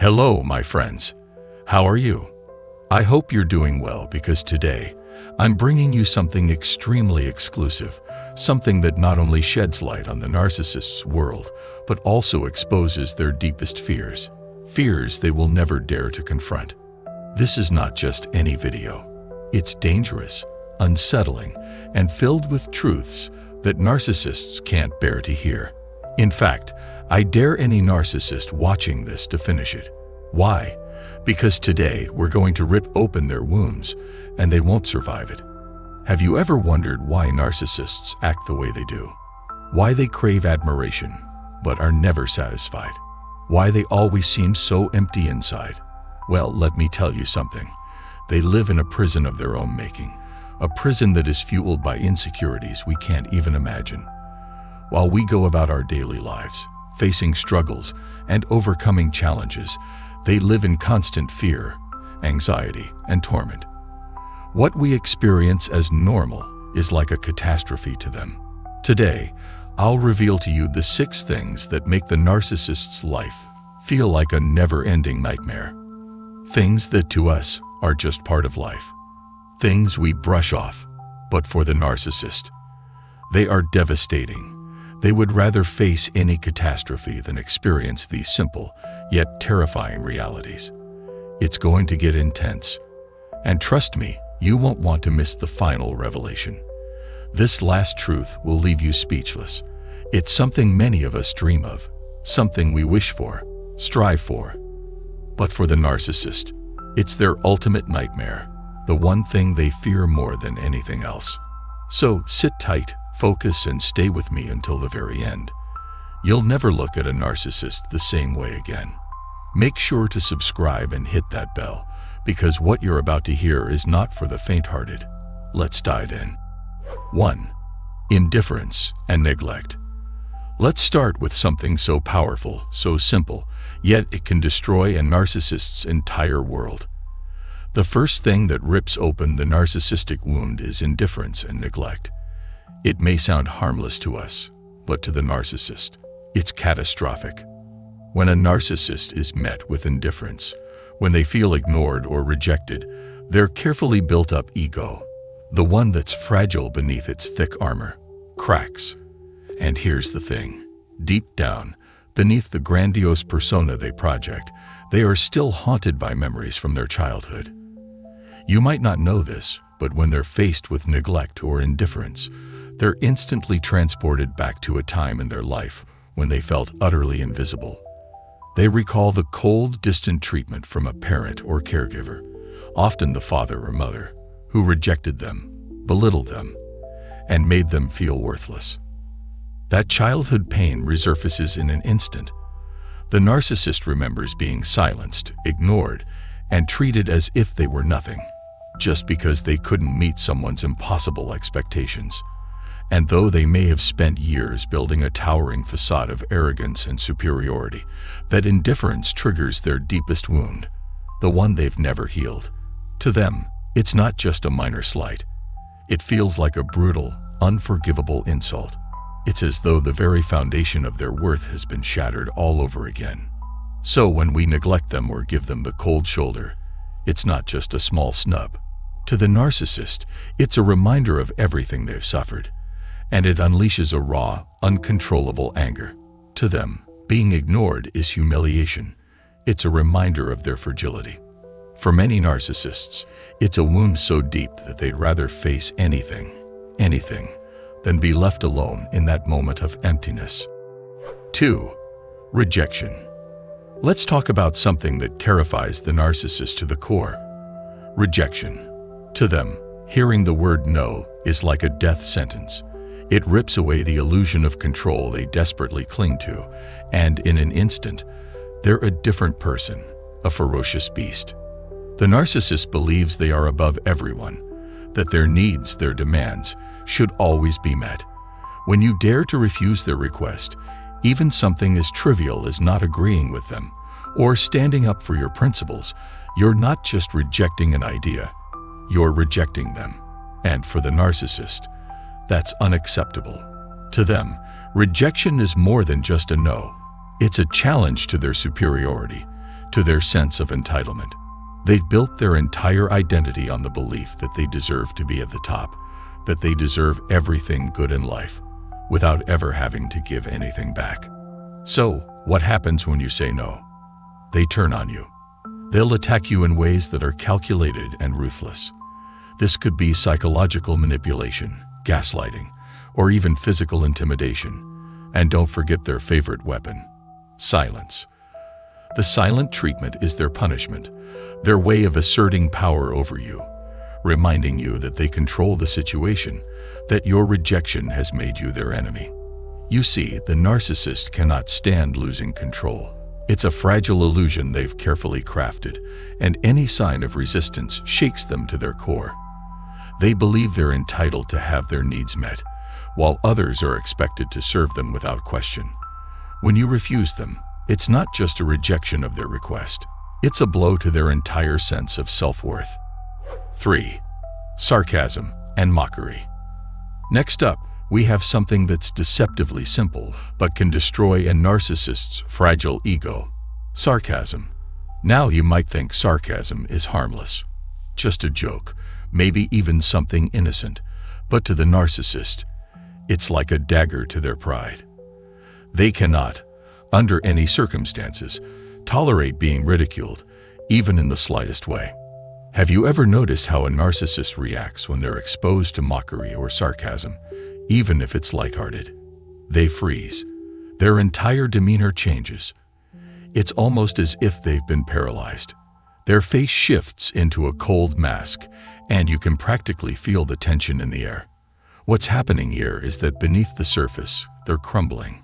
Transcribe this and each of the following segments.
Hello, my friends. How are you? I hope you're doing well because today I'm bringing you something extremely exclusive, something that not only sheds light on the narcissist's world, but also exposes their deepest fears, fears they will never dare to confront. This is not just any video. It's dangerous, unsettling, and filled with truths that narcissists can't bear to hear. In fact, I dare any narcissist watching this to finish it. Why? Because today we're going to rip open their wounds, and they won't survive it. Have you ever wondered why narcissists act the way they do? Why they crave admiration, but are never satisfied? Why they always seem so empty inside? Well, let me tell you something. They live in a prison of their own making, a prison that is fueled by insecurities we can't even imagine. While we go about our daily lives, facing struggles and overcoming challenges, they live in constant fear, anxiety, and torment. What we experience as normal is like a catastrophe to them. Today, I'll reveal to you the 6 things that make the narcissist's life feel like a never-ending nightmare. Things that to us are just part of life. Things we brush off, but for the narcissist, they are devastating. They would rather face any catastrophe than experience these simple, yet terrifying realities. It's going to get intense. And trust me, you won't want to miss the final revelation. This last truth will leave you speechless. It's something many of us dream of, something we wish for, strive for. But for the narcissist, it's their ultimate nightmare, the one thing they fear more than anything else. So sit tight, focus, and stay with me until the very end. You'll never look at a narcissist the same way again. Make sure to subscribe and hit that bell, because what you're about to hear is not for the faint-hearted. Let's dive in. 1. Indifference and neglect. Let's start with something so powerful, so simple, yet it can destroy a narcissist's entire world. The first thing that rips open the narcissistic wound is indifference and neglect. It may sound harmless to us, but to the narcissist, it's catastrophic. When a narcissist is met with indifference, when they feel ignored or rejected, their carefully built-up ego, the one that's fragile beneath its thick armor, cracks. And here's the thing. Deep down, beneath the grandiose persona they project, they are still haunted by memories from their childhood. You might not know this, but when they're faced with neglect or indifference, they're instantly transported back to a time in their life when they felt utterly invisible. They recall the cold, distant treatment from a parent or caregiver, often the father or mother, who rejected them, belittled them, and made them feel worthless. That childhood pain resurfaces in an instant. The narcissist remembers being silenced, ignored, and treated as if they were nothing, just because they couldn't meet someone's impossible expectations. And though they may have spent years building a towering facade of arrogance and superiority, that indifference triggers their deepest wound, the one they've never healed. To them, it's not just a minor slight. It feels like a brutal, unforgivable insult. It's as though the very foundation of their worth has been shattered all over again. So when we neglect them or give them the cold shoulder, it's not just a small snub. To the narcissist, it's a reminder of everything they've suffered, and it unleashes a raw, uncontrollable anger. To them, being ignored is humiliation. It's a reminder of their fragility. For many narcissists, it's a wound so deep that they'd rather face anything, than be left alone in that moment of emptiness. 2. Rejection. Let's talk about something that terrifies the narcissist to the core. Rejection. To them, hearing the word no is like a death sentence. It rips away the illusion of control they desperately cling to, and in an instant, they're a different person, a ferocious beast. The narcissist believes they are above everyone, that their needs, their demands, should always be met. When you dare to refuse their request, even something as trivial as not agreeing with them, or standing up for your principles, you're not just rejecting an idea, you're rejecting them. And for the narcissist, that's unacceptable. To them, rejection is more than just a no. It's a challenge to their superiority, to their sense of entitlement. They've built their entire identity on the belief that they deserve to be at the top, that they deserve everything good in life, without ever having to give anything back. So, what happens when you say no? They turn on you. They'll attack you in ways that are calculated and ruthless. This could be psychological manipulation, gaslighting, or even physical intimidation. And don't forget their favorite weapon: silence. The silent treatment is their punishment, their way of asserting power over you, reminding you that they control the situation, that your rejection has made you their enemy. You see, the narcissist cannot stand losing control. It's a fragile illusion they've carefully crafted, and any sign of resistance shakes them to their core. They believe they're entitled to have their needs met, while others are expected to serve them without question. When you refuse them, it's not just a rejection of their request. It's a blow to their entire sense of self-worth. 3. Sarcasm and mockery. Next up, we have something that's deceptively simple, but can destroy a narcissist's fragile ego: sarcasm. Now you might think sarcasm is harmless, just a joke, maybe even something innocent, but to the narcissist, it's like a dagger to their pride. They cannot, under any circumstances, tolerate being ridiculed, even in the slightest way. Have you ever noticed how a narcissist reacts when they're exposed to mockery or sarcasm, even if it's lighthearted? They freeze. Their entire demeanor changes. It's almost as if they've been paralyzed. Their face shifts into a cold mask, and you can practically feel the tension in the air. What's happening here is that beneath the surface, they're crumbling.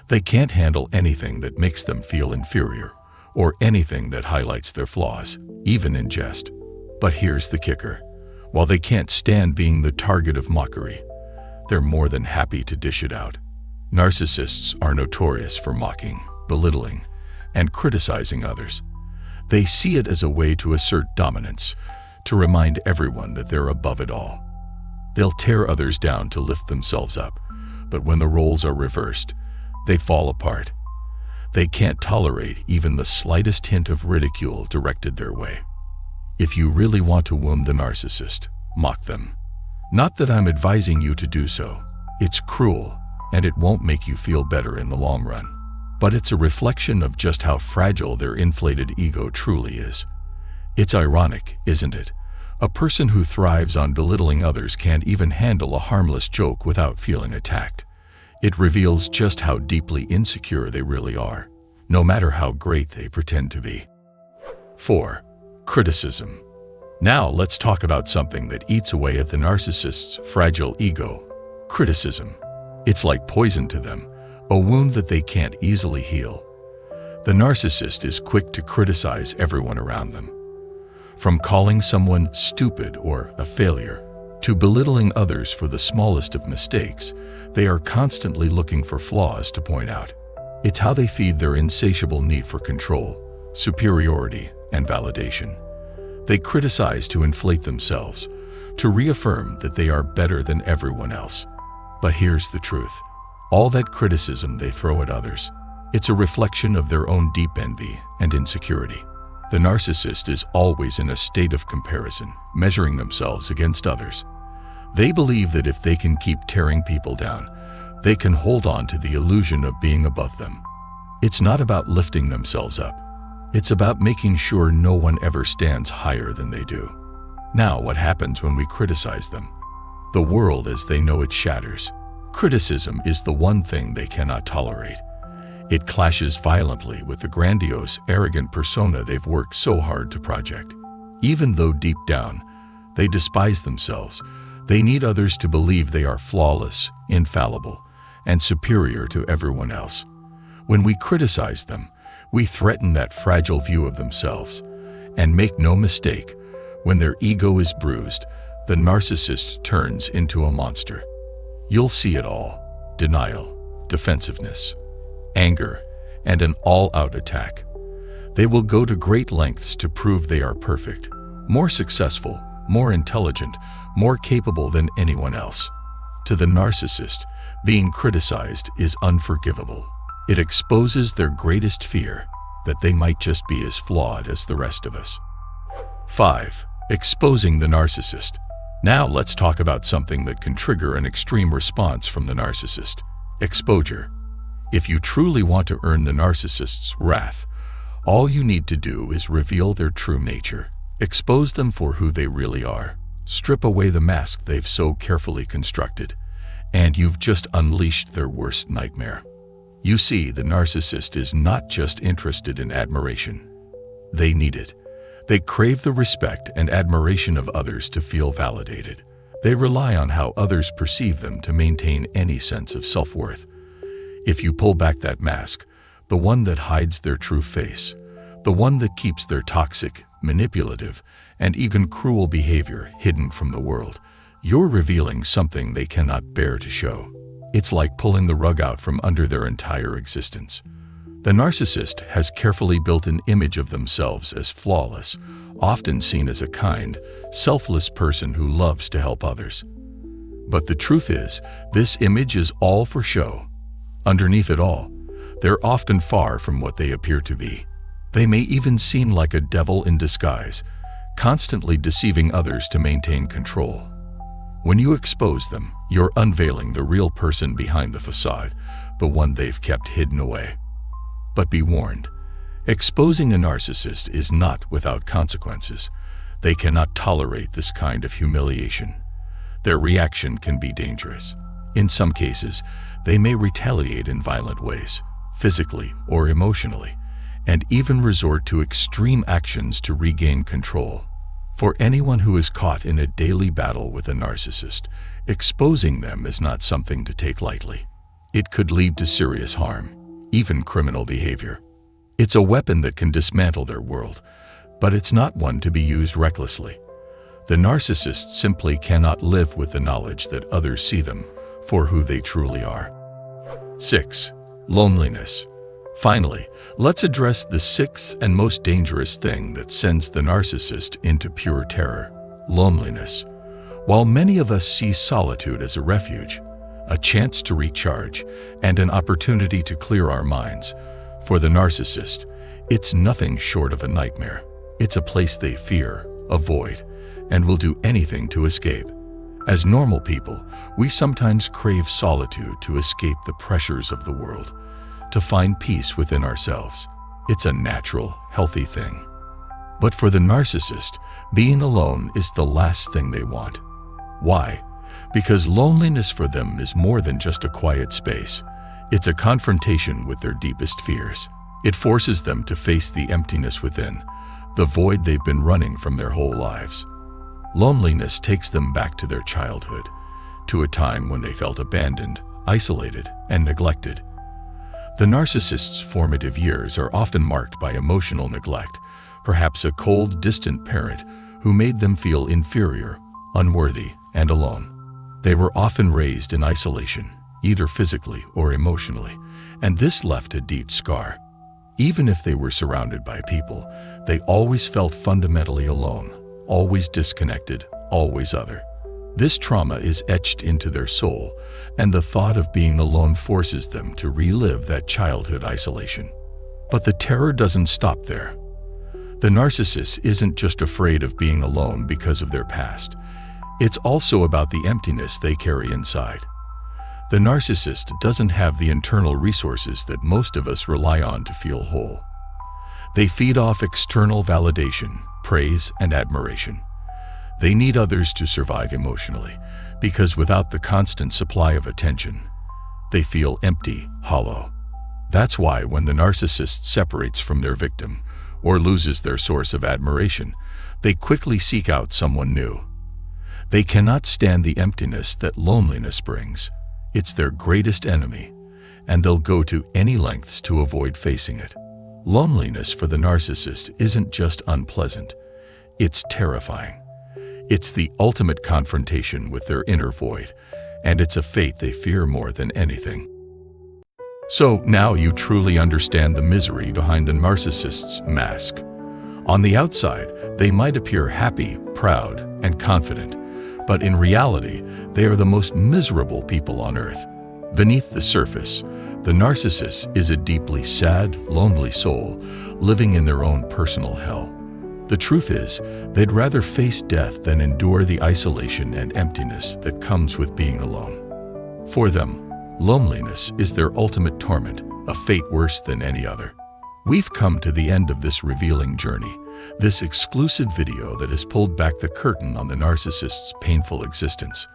They can't handle anything that makes them feel inferior, or anything that highlights their flaws, even in jest. But here's the kicker. While they can't stand being the target of mockery, they're more than happy to dish it out. Narcissists are notorious for mocking, belittling, and criticizing others. They see it as a way to assert dominance, to remind everyone that they're above it all. They'll tear others down to lift themselves up, but when the roles are reversed, they fall apart. They can't tolerate even the slightest hint of ridicule directed their way. If you really want to wound the narcissist, mock them. Not that I'm advising you to do so. It's cruel, and it won't make you feel better in the long run. But it's a reflection of just how fragile their inflated ego truly is. It's ironic, isn't it? A person who thrives on belittling others can't even handle a harmless joke without feeling attacked. It reveals just how deeply insecure they really are, no matter how great they pretend to be. 4. Criticism. Now let's talk about something that eats away at the narcissist's fragile ego: criticism. It's like poison to them, a wound that they can't easily heal. The narcissist is quick to criticize everyone around them. From calling someone stupid or a failure, to belittling others for the smallest of mistakes, they are constantly looking for flaws to point out. It's how they feed their insatiable need for control, superiority, and validation. They criticize to inflate themselves, to reaffirm that they are better than everyone else. But here's the truth. All that criticism they throw at others, it's a reflection of their own deep envy and insecurity. The narcissist is always in a state of comparison, measuring themselves against others. They believe that if they can keep tearing people down, they can hold on to the illusion of being above them. It's not about lifting themselves up. It's about making sure no one ever stands higher than they do. Now, what happens when we criticize them? The world as they know it shatters. Criticism is the one thing they cannot tolerate. It clashes violently with the grandiose, arrogant persona they've worked so hard to project. Even though deep down, they despise themselves, they need others to believe they are flawless, infallible, and superior to everyone else. When we criticize them, we threaten that fragile view of themselves. And make no mistake, when their ego is bruised, the narcissist turns into a monster. You'll see it all: denial, defensiveness, anger, and an all-out attack. They will go to great lengths to prove they are perfect, more successful, more intelligent, more capable than anyone else. To the narcissist, being criticized is unforgivable. It exposes their greatest fear, that they might just be as flawed as the rest of us. 5. Exposing the narcissist. Now let's talk about something that can trigger an extreme response from the narcissist: exposure. If you truly want to earn the narcissist's wrath, all you need to do is reveal their true nature. Expose them for who they really are. Strip away the mask they've so carefully constructed, and you've just unleashed their worst nightmare. You see, the narcissist is not just interested in admiration. They need it. They crave the respect and admiration of others to feel validated. They rely on how others perceive them to maintain any sense of self-worth. If you pull back that mask, the one that hides their true face, the one that keeps their toxic, manipulative, and even cruel behavior hidden from the world, you're revealing something they cannot bear to show. It's like pulling the rug out from under their entire existence. The narcissist has carefully built an image of themselves as flawless, often seen as a kind, selfless person who loves to help others. But the truth is, this image is all for show. Underneath it all, they're often far from what they appear to be. They may even seem like a devil in disguise, constantly deceiving others to maintain control. When you expose them, you're unveiling the real person behind the facade, the one they've kept hidden away. But be warned, exposing a narcissist is not without consequences. They cannot tolerate this kind of humiliation. Their reaction can be dangerous. In some cases, they may retaliate in violent ways, physically or emotionally, and even resort to extreme actions to regain control. For anyone who is caught in a daily battle with a narcissist, exposing them is not something to take lightly. It could lead to serious harm, even criminal behavior. It's a weapon that can dismantle their world, but it's not one to be used recklessly. The narcissist simply cannot live with the knowledge that others see them for who they truly are. 6. Loneliness. Finally, let's address the sixth and most dangerous thing that sends the narcissist into pure terror: loneliness. While many of us see solitude as a refuge, a chance to recharge, and an opportunity to clear our minds, for the narcissist, it's nothing short of a nightmare. It's a place they fear, avoid, and will do anything to escape. As normal people, we sometimes crave solitude to escape the pressures of the world, to find peace within ourselves. It's a natural, healthy thing. But for the narcissist, being alone is the last thing they want. Why? Because loneliness for them is more than just a quiet space. It's a confrontation with their deepest fears. It forces them to face the emptiness within, the void they've been running from their whole lives. Loneliness takes them back to their childhood, to a time when they felt abandoned, isolated, and neglected. The narcissist's formative years are often marked by emotional neglect, perhaps a cold, distant parent who made them feel inferior, unworthy, and alone. They were often raised in isolation, either physically or emotionally, and this left a deep scar. Even if they were surrounded by people, they always felt fundamentally alone, always disconnected, always other. This trauma is etched into their soul, and the thought of being alone forces them to relive that childhood isolation. But the terror doesn't stop there. The narcissist isn't just afraid of being alone because of their past. It's also about the emptiness they carry inside. The narcissist doesn't have the internal resources that most of us rely on to feel whole. They feed off external validation, praise, and admiration. They need others to survive emotionally, because without the constant supply of attention, they feel empty, hollow. That's why when the narcissist separates from their victim or loses their source of admiration, they quickly seek out someone new. They cannot stand the emptiness that loneliness brings. It's their greatest enemy, and they'll go to any lengths to avoid facing it. Loneliness for the narcissist isn't just unpleasant, it's terrifying. It's the ultimate confrontation with their inner void, and it's a fate they fear more than anything. So now you truly understand the misery behind the narcissist's mask. On the outside, they might appear happy, proud, and confident, but in reality, they are the most miserable people on earth. Beneath the surface, The narcissist is a deeply sad, lonely soul living in their own personal hell. The truth is, they'd rather face death than endure the isolation and emptiness that comes with being alone. For them, loneliness is their ultimate torment, a fate worse than any other. We've come to the end of this revealing journey, this exclusive video that has pulled back the curtain on the narcissist's painful existence.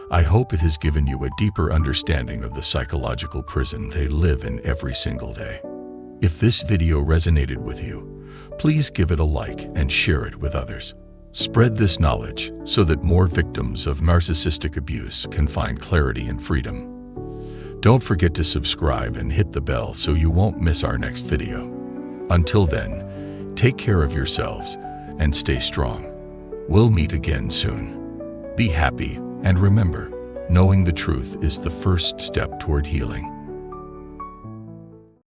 I hope it has given you a deeper understanding of the psychological prison they live in every single day. If this video resonated with you, please give it a like and share it with others. Spread this knowledge so that more victims of narcissistic abuse can find clarity and freedom. Don't forget to subscribe and hit the bell so you won't miss our next video. Until then, take care of yourselves and stay strong. We'll meet again soon. Be happy, and remember, knowing the truth is the first step toward healing.